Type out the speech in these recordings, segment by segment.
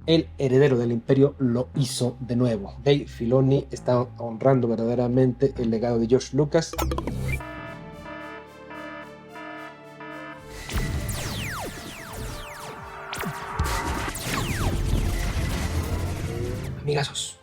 El heredero del imperio lo hizo de nuevo. Dave Filoni está honrando verdaderamente el legado de George Lucas. Amigazos,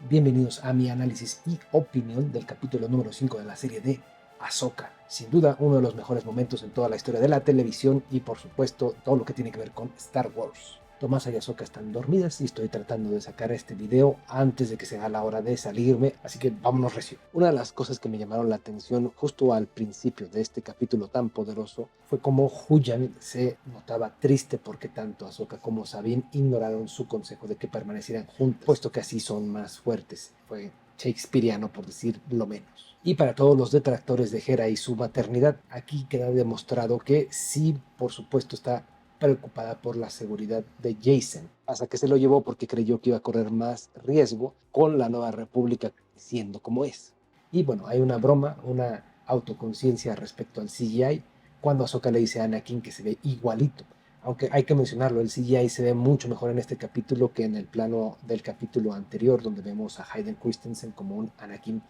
bienvenidos a mi análisis y opinión del capítulo número 5 de la serie de Ahsoka. Sin duda, uno de los mejores momentos en toda la historia de la televisión y, por supuesto, todo lo que tiene que ver con Star Wars. Tomasa y Ahsoka están dormidas y estoy tratando de sacar este video antes de que sea la hora de salirme, así que vámonos recio. Una de las cosas que me llamaron la atención justo al principio de este capítulo tan poderoso fue cómo Huyan se notaba triste porque tanto Ahsoka como Sabine ignoraron su consejo de que permanecieran juntas, puesto que así son más fuertes. Fue shakespeariano, por decir lo menos. Y para todos los detractores de Hera y su maternidad, aquí queda demostrado que sí, por supuesto, está preocupada por la seguridad de Jacen, hasta que se lo llevó porque creyó que iba a correr más riesgo con la Nueva República siendo como es. Y bueno, hay una broma, una autoconciencia respecto al CGI, cuando Ahsoka le dice a Anakin que se ve igualito. Aunque hay que mencionarlo, el CGI se ve mucho mejor en este capítulo que en el plano del capítulo anterior, donde vemos a Hayden Christensen como un Anakin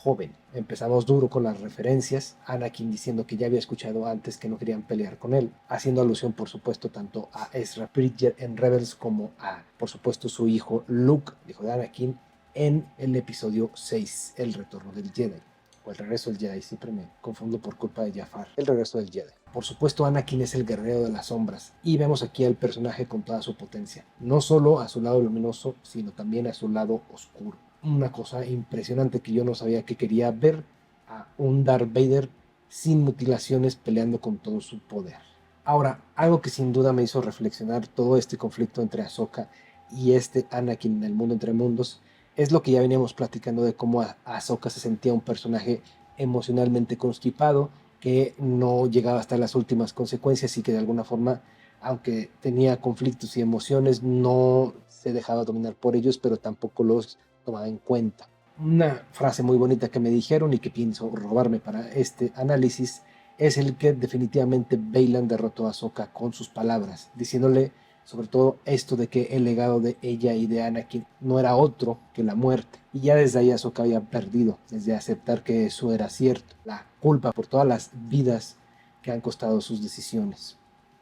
joven. Empezamos duro con las referencias, Anakin diciendo que ya había escuchado antes que no querían pelear con él, haciendo alusión por supuesto tanto a Ezra Bridger en Rebels como a por supuesto su hijo Luke, hijo de Anakin, en el episodio 6, El Retorno del Jedi. O El Regreso del Jedi, siempre me confundo por culpa de Jafar. El Regreso del Jedi. Por supuesto, Anakin es el guerrero de las sombras y vemos aquí al personaje con toda su potencia, no solo a su lado luminoso, sino también a su lado oscuro. Una cosa impresionante que yo no sabía que quería ver a un Darth Vader sin mutilaciones peleando con todo su poder. Ahora, algo que sin duda me hizo reflexionar todo este conflicto entre Ahsoka y este Anakin en el mundo entre mundos es lo que ya veníamos platicando de cómo Ahsoka se sentía un personaje emocionalmente constipado que no llegaba hasta las últimas consecuencias y que de alguna forma, aunque tenía conflictos y emociones, no se dejaba dominar por ellos, pero tampoco los tomaba en cuenta. Una frase muy bonita que me dijeron y que pienso robarme para este análisis es el que definitivamente Baylan derrotó a Ahsoka con sus palabras, diciéndole sobre todo esto de que el legado de ella y de Anakin no era otro que la muerte. Y ya desde ahí Ahsoka había perdido, desde aceptar que eso era cierto, la culpa por todas las vidas que han costado sus decisiones.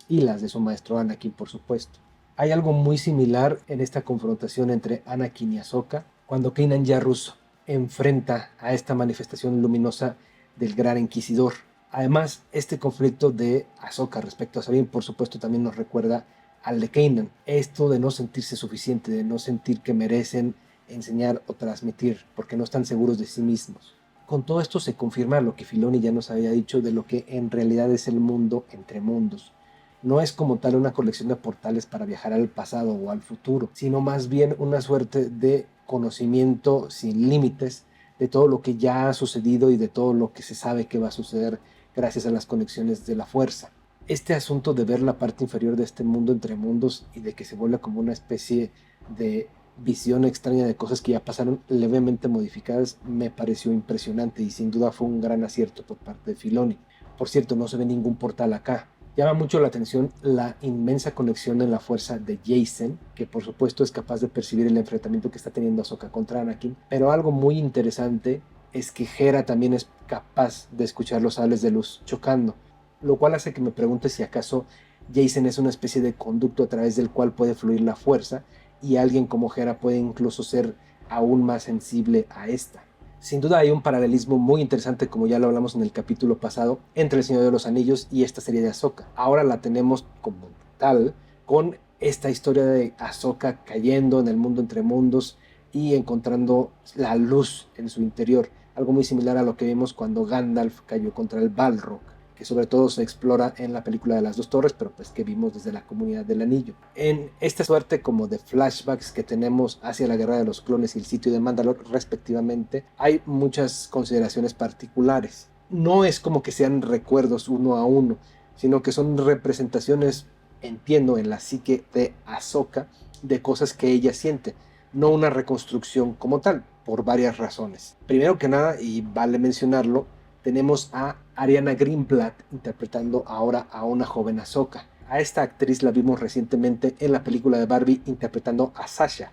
Y las de su maestro Anakin, por supuesto. Hay algo muy similar en esta confrontación entre Anakin y Ahsoka, cuando Kanan Jarrus enfrenta a esta manifestación luminosa del Gran Inquisidor. Además, este conflicto de Ahsoka respecto a Sabine, por supuesto, también nos recuerda al de Kanan. Esto de no sentirse suficiente, de no sentir que merecen enseñar o transmitir, porque no están seguros de sí mismos. Con todo esto se confirma lo que Filoni ya nos había dicho de lo que en realidad es el mundo entre mundos. No es como tal una colección de portales para viajar al pasado o al futuro, sino más bien una suerte de conocimiento sin límites de todo lo que ya ha sucedido y de todo lo que se sabe que va a suceder gracias a las conexiones de la fuerza. Este asunto de ver la parte inferior de este mundo entre mundos y de que se vuelve como una especie de visión extraña de cosas que ya pasaron levemente modificadas me pareció impresionante y sin duda fue un gran acierto por parte de Filoni. Por cierto, no se ve ningún portal acá. Llama mucho la atención la inmensa conexión en la fuerza de Jacen, que por supuesto es capaz de percibir el enfrentamiento que está teniendo Ahsoka contra Anakin, pero algo muy interesante es que Hera también es capaz de escuchar los sables de luz chocando, lo cual hace que me pregunte si acaso Jacen es una especie de conducto a través del cual puede fluir la fuerza y alguien como Hera puede incluso ser aún más sensible a esta. Sin duda hay un paralelismo muy interesante, como ya lo hablamos en el capítulo pasado, entre El Señor de los Anillos y esta serie de Ahsoka. Ahora la tenemos como tal, con esta historia de Ahsoka cayendo en el mundo entre mundos y encontrando la luz en su interior. Algo muy similar a lo que vimos cuando Gandalf cayó contra el Balrog, que sobre todo se explora en la película de las dos torres, pero pues que vimos desde la comunidad del anillo. En esta suerte como de flashbacks que tenemos hacia la guerra de los clones y el sitio de Mandalore respectivamente, hay muchas consideraciones particulares. No es como que sean recuerdos uno a uno, sino que son representaciones, entiendo, en la psique de Ahsoka, de cosas que ella siente, no una reconstrucción como tal, por varias razones. Primero que nada, y vale mencionarlo, tenemos a Ariana Greenblatt interpretando ahora a una joven Ahsoka. A esta actriz la vimos recientemente en la película de Barbie interpretando a Sasha,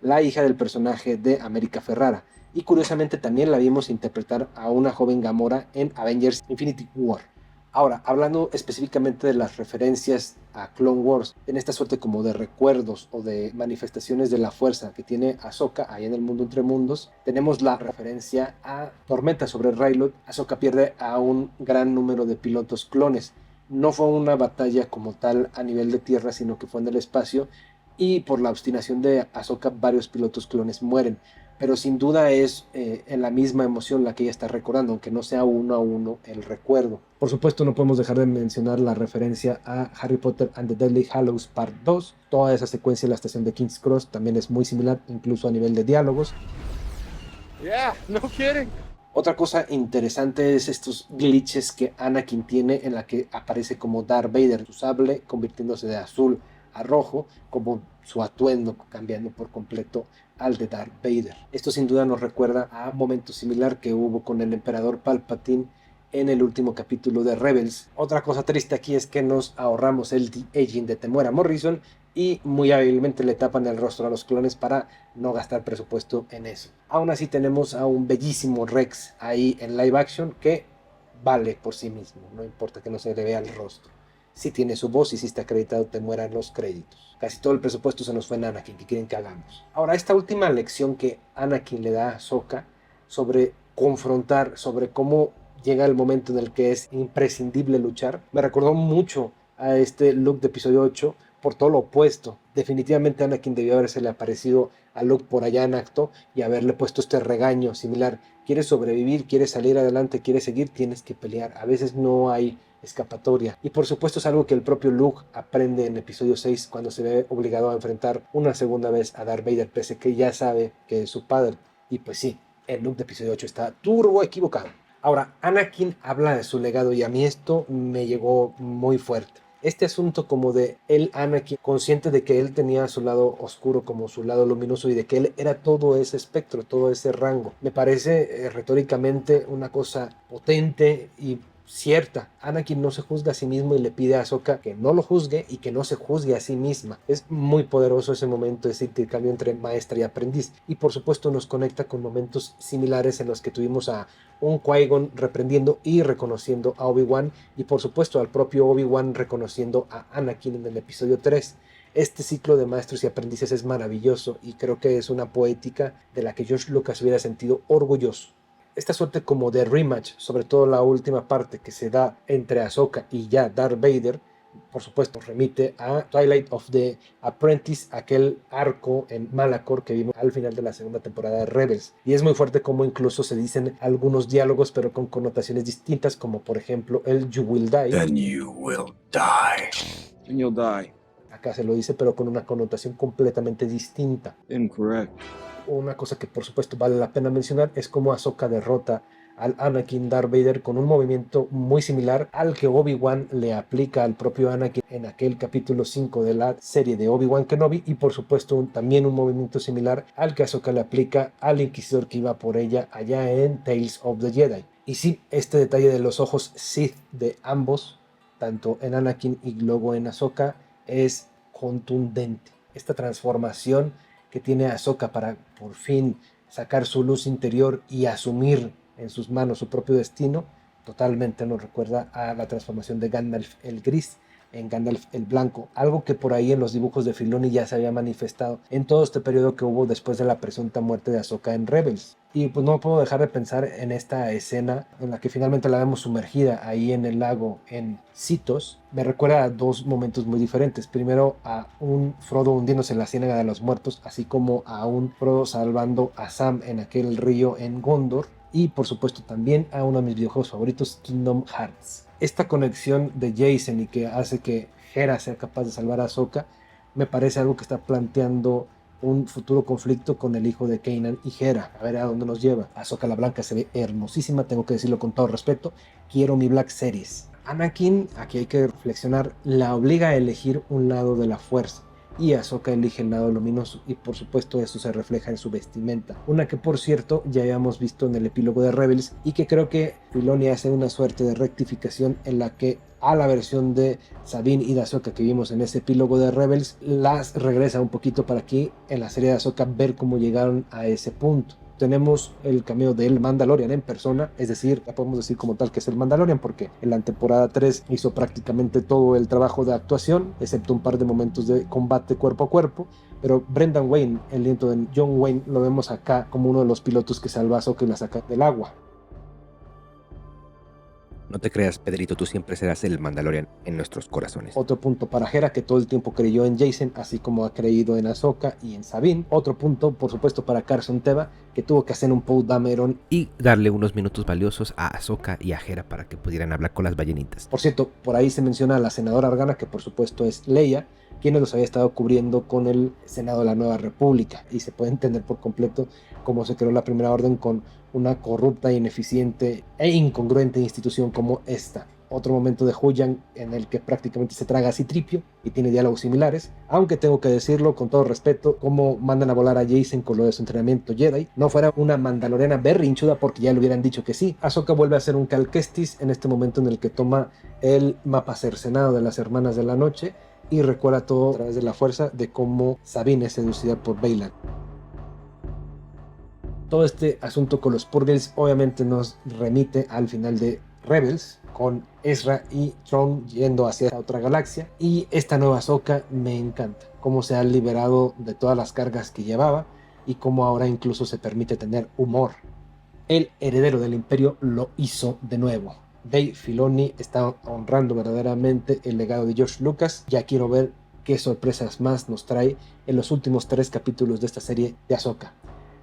la hija del personaje de América Ferrara. Y curiosamente también la vimos interpretar a una joven Gamora en Avengers Infinity War. Ahora, hablando específicamente de las referencias a Clone Wars, en esta suerte como de recuerdos o de manifestaciones de la fuerza que tiene Ahsoka ahí en el mundo entre mundos, tenemos la referencia a Tormenta sobre Rylot. Ahsoka pierde a un gran número de pilotos clones. No fue una batalla como tal a nivel de tierra, sino que fue en el espacio, y por la obstinación de Ahsoka varios pilotos clones mueren. Pero sin duda es en la misma emoción la que ella está recordando, aunque no sea uno a uno el recuerdo. Por supuesto, no podemos dejar de mencionar la referencia a Harry Potter and the Deathly Hallows Part 2. Toda esa secuencia en la estación de King's Cross también es muy similar, incluso a nivel de diálogos. Yeah, no kidding. Otra cosa interesante es estos glitches que Anakin tiene, en la que aparece como Darth Vader, su sable convirtiéndose de azul a rojo, como su atuendo cambiando por completo al de Darth Vader. Esto sin duda nos recuerda a un momento similar que hubo con el emperador Palpatine en el último capítulo de Rebels. Otra cosa triste aquí es que nos ahorramos el de-aging de Temuera Morrison y muy hábilmente le tapan el rostro a los clones para no gastar presupuesto en eso. Aún así tenemos a un bellísimo Rex ahí en live action que vale por sí mismo, no importa que no se le vea el rostro. Si tiene su voz y si está acreditado Temuera en los créditos. Casi todo el presupuesto se nos fue en Anakin, ¿qué quieren que hagamos? Ahora, esta última lección que Anakin le da a Ahsoka sobre confrontar, sobre cómo llega el momento en el que es imprescindible luchar, me recordó mucho a este Luke de episodio 8, por todo lo opuesto. Definitivamente Anakin debió habérsele aparecido a Luke por allá en Acto y haberle puesto este regaño similar. Quieres sobrevivir, quieres salir adelante, quieres seguir, tienes que pelear. A veces no hay escapatoria. Y por supuesto es algo que el propio Luke aprende en episodio 6 cuando se ve obligado a enfrentar una segunda vez a Darth Vader, pese que ya sabe que es su padre. Y pues sí, el Luke de episodio 8 está turbo equivocado. Ahora, Anakin habla de su legado y a mí esto me llegó muy fuerte. Este asunto como de él, Anakin, consciente de que él tenía su lado oscuro como su lado luminoso y de que él era todo ese espectro, todo ese rango, me parece retóricamente una cosa potente y cierta. Anakin no se juzga a sí mismo y le pide a Ahsoka que no lo juzgue y que no se juzgue a sí misma. Es muy poderoso ese momento, ese intercambio entre maestra y aprendiz, y por supuesto nos conecta con momentos similares en los que tuvimos a un Qui-Gon reprendiendo y reconociendo a Obi-Wan, y por supuesto al propio Obi-Wan reconociendo a Anakin en el episodio 3. Este ciclo de maestros y aprendices es maravilloso y creo que es una poética de la que George Lucas hubiera sentido orgulloso. Esta suerte como de rematch, sobre todo la última parte que se da entre Ahsoka y ya Darth Vader, por supuesto remite a Twilight of the Apprentice, aquel arco en Malachor que vimos al final de la segunda temporada de Rebels. Y es muy fuerte como incluso se dicen algunos diálogos pero con connotaciones distintas, como por ejemplo el You will die. Then you will die. And you'll die. Acá se lo dice pero con una connotación completamente distinta. Incorrect. Una cosa que por supuesto vale la pena mencionar es cómo Ahsoka derrota al Anakin Darth Vader con un movimiento muy similar al que Obi-Wan le aplica al propio Anakin en aquel capítulo 5 de la serie de Obi-Wan Kenobi, y por supuesto también un movimiento similar al que Ahsoka le aplica al Inquisidor que iba por ella allá en Tales of the Jedi. Y sí, este detalle de los ojos Sith de ambos, tanto en Anakin y luego en Ahsoka, es contundente. Esta transformación que tiene Ahsoka para por fin sacar su luz interior y asumir en sus manos su propio destino, totalmente nos recuerda a la transformación de Gandalf el Gris en Gandalf el Blanco, algo que por ahí en los dibujos de Filoni ya se había manifestado en todo este periodo que hubo después de la presunta muerte de Ahsoka en Rebels. Y pues no puedo dejar de pensar en esta escena en la que finalmente la vemos sumergida ahí en el lago en Citos. Me recuerda a dos momentos muy diferentes. Primero a un Frodo hundiéndose en la Ciénaga de los Muertos, así como a un Frodo salvando a Sam en aquel río en Gondor. Y por supuesto también a uno de mis videojuegos favoritos, Kingdom Hearts. Esta conexión de Jason y que hace que Hera sea capaz de salvar a Ahsoka, me parece algo que está planteando un futuro conflicto con el hijo de Kanan y Hera. A ver a dónde nos lleva. Ahsoka la Blanca se ve hermosísima, tengo que decirlo con todo respeto. Quiero mi Black Series. Anakin, aquí hay que reflexionar, la obliga a elegir un lado de la fuerza. y Ahsoka elige el lado luminoso, y por supuesto eso se refleja en su vestimenta, una que por cierto ya habíamos visto en el epílogo de Rebels y que creo que Filoni hace una suerte de rectificación en la que a la versión de Sabine y de Ahsoka que vimos en ese epílogo de Rebels las regresa un poquito para aquí en la serie de Ahsoka ver cómo llegaron a ese punto. Tenemos el cameo del Mandalorian en persona, es decir, ya podemos decir como tal que es el Mandalorian porque en la temporada 3 hizo prácticamente todo el trabajo de actuación, excepto un par de momentos de combate cuerpo a cuerpo, pero Brendan Wayne, el nieto de John Wayne, lo vemos acá como uno de los pilotos que salva a Ahsoka y la saca del agua. No te creas, Pedrito, tú siempre serás el Mandalorian en nuestros corazones. Otro punto para Hera, que todo el tiempo creyó en Jacen, así como ha creído en Ahsoka y en Sabine. Otro punto, por supuesto, para Carson Teva, que tuvo que hacer un Poe Dameron y darle unos minutos valiosos a Ahsoka y a Hera para que pudieran hablar con las ballenitas. Por cierto, por ahí se menciona a la senadora Organa, que por supuesto es Leia, quienes los había estado cubriendo con el Senado de la Nueva República, y se puede entender por completo cómo se creó la Primera Orden con una corrupta, ineficiente e incongruente institución como esta. Otro momento de Huyang en el que prácticamente se traga a Citripio y tiene diálogos similares, aunque tengo que decirlo con todo respeto, como mandan a volar a Jacen con lo de su entrenamiento Jedi, no fuera una mandaloriana berrinchuda porque ya le hubieran dicho que sí. Ahsoka vuelve a hacer un Cal Kestis en este momento en el que toma el mapa cercenado de las Hermanas de la Noche y recuerda todo a través de la fuerza de cómo Sabine es seducida por Baylan. Todo este asunto con los Purgles obviamente nos remite al final de Rebels, con Ezra y Thrawn yendo hacia otra galaxia, y esta nueva Ahsoka me encanta, cómo se ha liberado de todas las cargas que llevaba y cómo ahora incluso se permite tener humor. El heredero del imperio lo hizo de nuevo. Dave Filoni está honrando verdaderamente el legado de George Lucas. Ya quiero ver qué sorpresas más nos trae en los últimos 3 capítulos de esta serie de Ahsoka.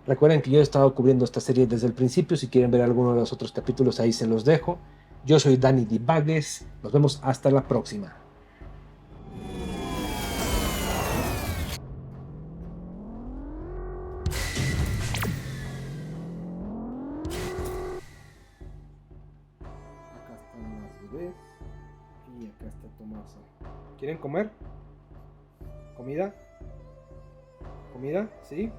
Recuerden que yo he estado cubriendo esta serie desde el principio. Si quieren ver alguno de los otros capítulos, ahí se los dejo. Yo soy Dani Divagues. Nos vemos hasta la próxima. Acá están las bebés. Y acá está Tomasa. ¿Quieren comer? ¿Comida? ¿Comida? ¿Sí?